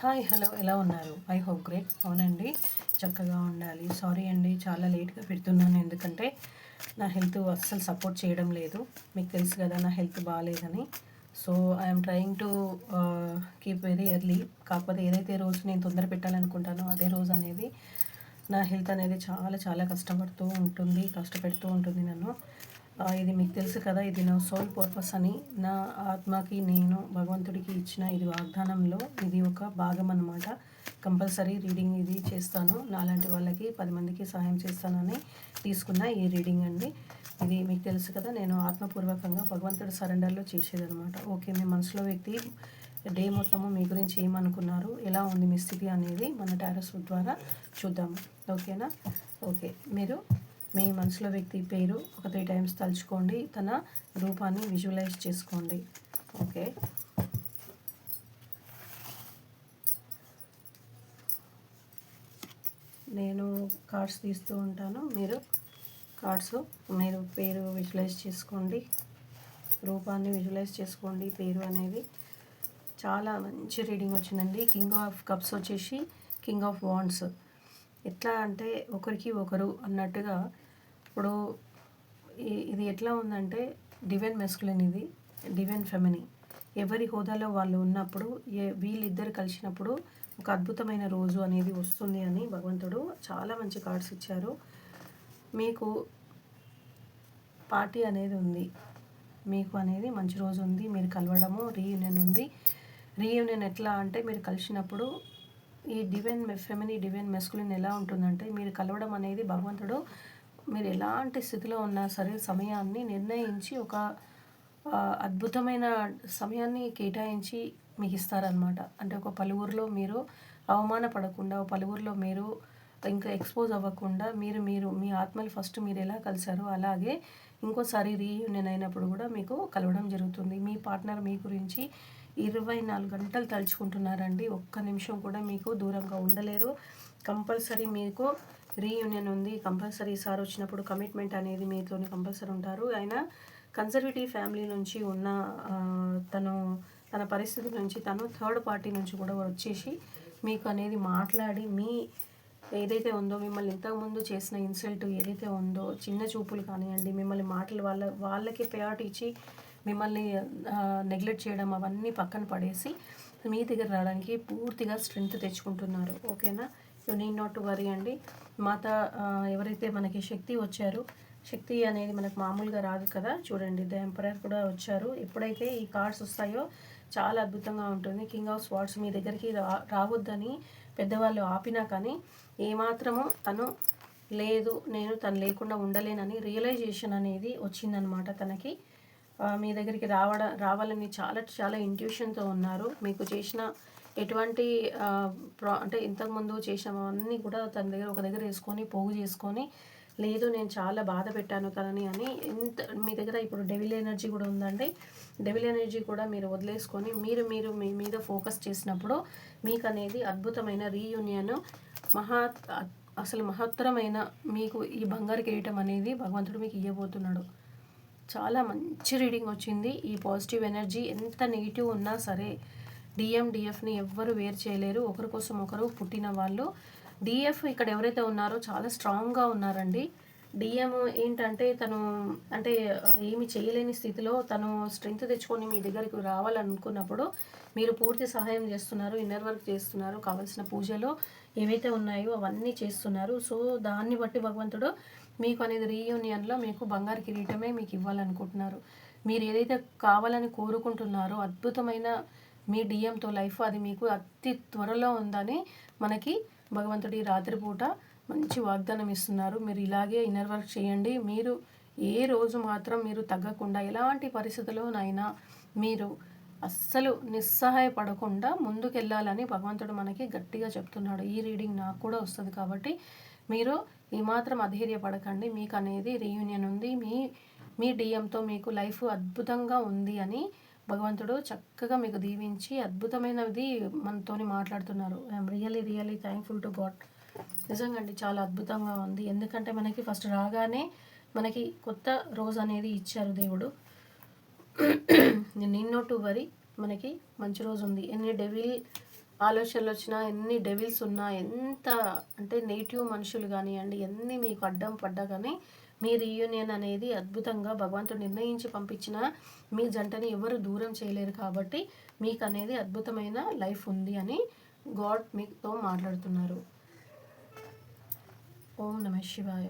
Hi hello ఎలా ఉన్నారు? I hope great. అవునండి, చక్కగా ఉండాలి. సారీ అండి, చాలా లేట్గా పెడుతున్నాను. ఎందుకంటే నా హెల్త్ అస్సలు సపోర్ట్ చేయడం లేదు. మీకు తెలుసు కదా నా హెల్త్ బాగాలేదని. So I'm trying to keep very early. కాకపోతే ఏదైతే రోజు నేను తొందర పెట్టాలనుకుంటానో అదే రోజు అనేది నా హెల్త్ అనేది చాలా చాలా కష్టపెడుతూ ఉంటుంది నన్ను. ఇది మీకు తెలుసు కదా, ఇది నా సోల్ పర్పస్ అని. నా ఆత్మకి నేను భగవంతుడికి ఇచ్చిన ఇది వాగ్దానంలో ఇది ఒక భాగం అన్నమాట. కంపల్సరీ రీడింగ్ ఇది చేస్తాను. నాలాంటి వాళ్ళకి 10 మందికి సహాయం చేస్తానని తీసుకున్న ఈ రీడింగ్ అండి. ఇది మీకు తెలుసు కదా, నేను ఆత్మపూర్వకంగా భగవంతుడి సరెండర్లో చేసేదనమాట. ఓకే, మీ మనసులో వ్యక్తి డే మొత్తము మీ గురించి ఏమనుకున్నారు, ఎలా ఉంది మీ స్థితి అనేది మన టారస్ ద్వారా చూద్దాము. ఓకేనా? ఓకే, మీరు మీ మనసులో వ్యక్తి పేరు ఒక 3 టైమ్స్ తలుచుకోండి, తన రూపాన్ని విజువలైజ్ చేసుకోండి. ఓకే, నేను కార్డ్స్ తీస్తూ ఉంటాను. మీరు పేరు విజువలైజ్ చేసుకోండి, రూపాన్ని విజువలైజ్ చేసుకోండి. పేరు అనేది చాలా మంచి రీడింగ్ వచ్చిందండి. కింగ్ ఆఫ్ కప్స్ వచ్చేసి కింగ్ ఆఫ్ వాండ్స్. ఎట్లా అంటే ఒకరికి ఒకరు అన్నట్టుగా. ఇప్పుడు ఇది ఎట్లా ఉందంటే డివైన్ మెస్కులిన్, ఇది డివైన్ ఫెమిని. ఎవరి హోదాలో వాళ్ళు ఉన్నప్పుడు వీళ్ళిద్దరు కలిసినప్పుడు ఒక అద్భుతమైన రోజు అనేది వస్తుంది అని భగవంతుడు చాలా మంచి కార్డ్స్ ఇచ్చారు. మీకు పార్టీ అనేది ఉంది, మీకు అనేది మంచి రోజు ఉంది. మీరు కలవడము, రీయూనియన్ ఉంది. రీయూనియన్ ఎట్లా అంటే మీరు కలిసినప్పుడు ఈ డివైన్ ఫెమిని డివైన్ మెస్కులిన్ ఎలా ఉంటుందంటే మీరు కలవడం అనేది భగవంతుడు మీరు ఎలాంటి స్థితిలో ఉన్నా సరే సమయాన్ని నిర్ణయించి ఒక అద్భుతమైన సమయాన్ని కేటాయించి మీకు ఇస్తారనమాట. అంటే ఒక పలువురిలో మీరు అవమానపడకుండా, పలువురిలో మీరు ఇంకా ఎక్స్పోజ్ అవ్వకుండా, మీరు మీ ఆత్మలు ఫస్ట్ మీరు ఎలా కలిశారో అలాగే ఇంకోసారి రీయూనియన్ అయినప్పుడు కూడా మీకు కలవడం జరుగుతుంది. మీ పార్ట్నర్ మీ గురించి 24 గంటలు తలుచుకుంటున్నారండి. ఒక్క నిమిషం కూడా మీకు దూరంగా ఉండలేరు. కంపల్సరీ మీకు రీయూనియన్ ఉంది. కంపల్సరీ ఈసారి వచ్చినప్పుడు కమిట్మెంట్ అనేది మీతోని కంపల్సరీ ఉంటారు. ఆయన కన్జర్వేటివ్ ఫ్యామిలీ నుంచి ఉన్న తన పరిస్థితి నుంచి తను థర్డ్ పార్టీ నుంచి కూడా వచ్చేసి మీకు అనేది మాట్లాడి మీ ఏదైతే ఉందో మిమ్మల్ని ఇంతకుముందు చేసిన ఇన్సల్ట్ ఏదైతే ఉందో, చిన్న చూపులు కానివ్వండి, మిమ్మల్ని మాటలు వాళ్ళకి ప్రయారిటీ ఇచ్చి మిమ్మల్ని నెగ్లెక్ట్ చేయడం అవన్నీ పక్కన పడేసి మీ దగ్గర రావడానికి పూర్తిగా స్ట్రెంగ్త్ తెచ్చుకుంటున్నారు. ఓకేనా? You need not to worry అండి. ఎవరైతే మనకి శక్తి వచ్చారో, శక్తి అనేది మనకు మామూలుగా రాదు కదా. చూడండి, ద ఎంపరర్ కూడా వచ్చారు. ఎప్పుడైతే ఈ కార్డ్స్ వస్తాయో చాలా అద్భుతంగా ఉంటుంది. కింగ్ ఆఫ్ స్వార్డ్స్ మీ దగ్గరికి రావద్దని పెద్దవాళ్ళు ఆపినా కానీ ఏమాత్రము నేను తను లేకుండా ఉండలేనని రియలైజేషన్ అనేది వచ్చిందనమాట తనకి. మీ దగ్గరికి రావాలని చాలా చాలా ఇంట్యూషన్తో ఉన్నారు. మీకు చేసిన ఎటువంటి అంటే ఇంతకుముందు చేసినవన్నీ కూడా తన దగ్గర ఒక దగ్గర వేసుకొని పోగు చేసుకొని, లేదు నేను చాలా బాధ పెట్టాను తనని అని మీ దగ్గర ఇప్పుడు డెవిల్ ఎనర్జీ కూడా ఉందండి. డెవిల్ ఎనర్జీ కూడా మీరు వదిలేసుకొని మీరు మీ మీద ఫోకస్ చేసినప్పుడు మీకు అనేది అద్భుతమైన రీయూనియన్ అసలు మహత్తరమైన మీకు ఈ బంగారు కిరీటం అనేది భగవంతుడు మీకు ఇవ్వబోతున్నాడు. చాలా మంచి రీడింగ్ వచ్చింది. ఈ పాజిటివ్ ఎనర్జీ ఎంత నెగిటివ్ ఉన్నా సరే డిఎఫ్ని ఎవ్వరు వేరు చేయలేరు. ఒకరి కోసం ఒకరు పుట్టిన వాళ్ళు. డిఎఫ్ ఇక్కడ ఎవరైతే ఉన్నారో చాలా స్ట్రాంగ్గా ఉన్నారండి. డిఎం ఏంటంటే తను అంటే ఏమి చేయలేని స్థితిలో తను స్ట్రెంగ్త్ తెచ్చుకొని మీ దగ్గరికి రావాలనుకున్నప్పుడు మీరు పూర్తి సహాయం చేస్తున్నారు, ఇన్నర్ వర్క్ చేస్తున్నారు, కావాల్సిన పూజలు ఏవైతే ఉన్నాయో అవన్నీ చేస్తున్నారు. సో దాన్ని బట్టి భగవంతుడు మీకు అనేది రీయూనియన్లో మీకు బంగారు కిరీటమే మీకు ఇవ్వాలనుకుంటున్నారు. మీరు ఏదైతే కావాలని కోరుకుంటున్నారో అద్భుతమైన మీ డిఎంతో లైఫ్ అది మీకు అతి త్వరలో ఉందని మనకి భగవంతుడి రాత్రిపూట మంచి వాగ్దానం ఇస్తున్నారు. మీరు ఇలాగే ఇన్నర్ వర్క్ చేయండి. మీరు ఏ రోజు మాత్రం మీరు తగ్గకుండా ఎలాంటి పరిస్థితుల్లోనైనా మీరు అస్సలు నిస్సహాయపడకుండా ముందుకెళ్ళాలని భగవంతుడు మనకి గట్టిగా చెప్తున్నాడు. ఈ రీడింగ్ నాకు కూడా వస్తుంది కాబట్టి మీరు ఏమాత్రం అధైర్యపడకండి. మీకు అనేది రీయూనియన్ ఉంది. మీ డిఎంతో మీకు లైఫ్ అద్భుతంగా ఉంది అని భగవంతుడు చక్కగా మీకు దీవించి అద్భుతమైనది మనతోని మాట్లాడుతున్నారు. I'm really thankful to God. నిజంగా అండి, చాలా అద్భుతంగా ఉంది. ఎందుకంటే మనకి ఫస్ట్ రాగానే మనకి కొత్త రోజు అనేది ఇచ్చారు దేవుడు. నీడ్ నాట్ టు వరీ, మనకి మంచి రోజు ఉంది. ఎన్ని డెవిల్ ఆలోచనలు వచ్చినా, ఎన్ని డెవిల్స్ ఉన్నా, ఎంత అంటే నెగెటివ్ మనుషులు గానియండి, ఎన్ని మీకు అడ్డం పడ్డా గానీ, మీ రీయూనియన్ అనేది అద్భుతంగా భగవంతుడు నిర్ణయించి పంపించిన మీ జంటని ఎవరు దూరం చేయలేరు కాబట్టి, మీకనేది అద్భుతమైన లైఫ్ ఉంది అని గాడ్ మీతో మాట్లాడుతున్నారు. ఓం నమః శివాయ.